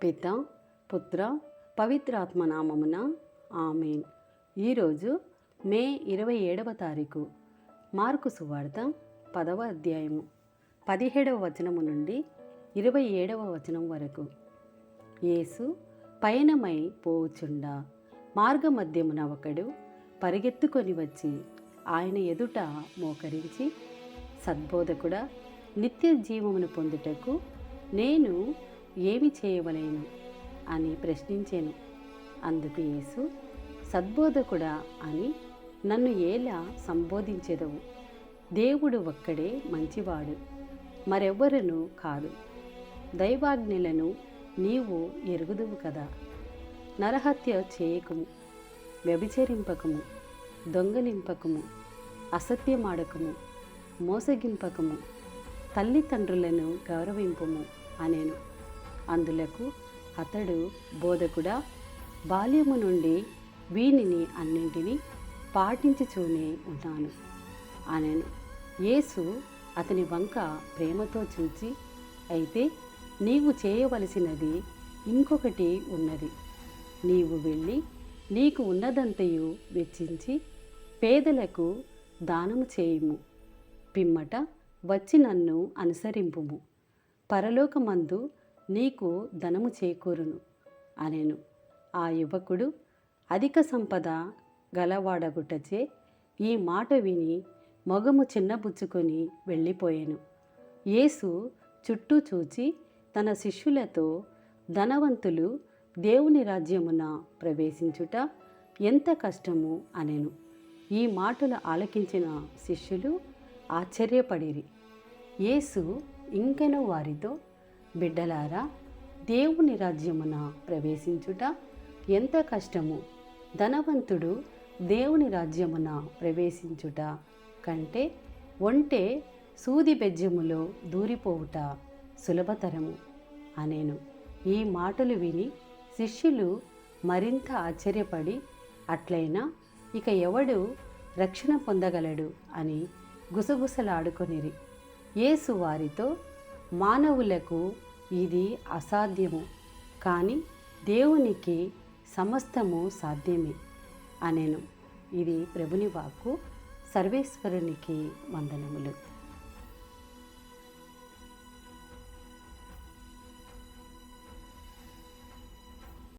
పిత పుత్ర పవిత్రాత్మ నామమున ఆమేన్. ఈరోజు మే 27వ తారీఖు మార్కు సువార్త 10వ అధ్యాయము 17వ వచనము నుండి 27వ వచనం వరకు. యేసు పయనమై పోవుచుండా మార్గమధ్యమున ఒకడు పరిగెత్తుకొని వచ్చి ఆయన ఎదుట మోకరించి, సద్బోధకుడా, నిత్య జీవమును పొందుటకు నేను ఏమి చేయవలెను అని ప్రశ్నించెను. అందుకు యేసు, సద్బోధకుడా అని నన్ను ఎలా సంబోధించెదవు? దేవుడు ఒక్కడే మంచివాడు, మరెవ్వరునూ కాదు. దైవాజ్ఞలను నీవు ఎరుగుదువు కదా. నరహత్య చేయకుము, వ్యభిచరింపకము, దొంగలింపకము, అసత్యమాడకము, మోసగింపకము, తల్లిదండ్రులను గౌరవింపుము అనెను. అందులకు అతడు, బోధకుడా, బాల్యము నుండి వీనిని అన్నింటినీ పాటించుచూనే ఉన్నాను అనెను. యేసు అతని వంక ప్రేమతో చూచి, అయితే నీవు చేయవలసినది ఇంకొకటి ఉన్నది. నీవు వెళ్ళి నీకు ఉన్నదంతయు వెచ్చించి పేదలకు దానము చేయుము. పిమ్మట వచ్చి నన్ను అనుసరింపుము. పరలోకమందు నీకు ధనము చేకూరును అనెను. ఆ యువకుడు అధిక సంపద గలవాడగుటచే ఈ మాట విని మొగము చిన్నబుచ్చుకొని వెళ్ళిపోయాను. యేసు చుట్టూ చూచి తన శిష్యులతో, ధనవంతులు దేవుని రాజ్యమున ప్రవేశించుట ఎంత కష్టము అనెను. ఈ మాటలు ఆలకించిన శిష్యులు ఆశ్చర్యపడిరి. యేసు ఇంకెను వారితో, బిడ్డలారా, దేవుని రాజ్యమున ప్రవేశించుట ఎంత కష్టము! ధనవంతుడు దేవుని రాజ్యమున ప్రవేశించుట కంటే ఒంటె సూది బెజ్జములో దూరిపోవుట సులభతరము అనెను. ఈ మాటలు విని శిష్యులు మరింత ఆశ్చర్యపడి, అట్లయినా ఇక ఎవడు రక్షణ పొందగలడు అని గుసగుసలాడుకొనిరి. యేసు వారితో, మానవులకు ఇది అసాధ్యము, కానీ దేవునికి సమస్తము సాధ్యమే అనెను. ఇది ప్రభుని వాక్కు. సర్వేశ్వరునికి వందనములు.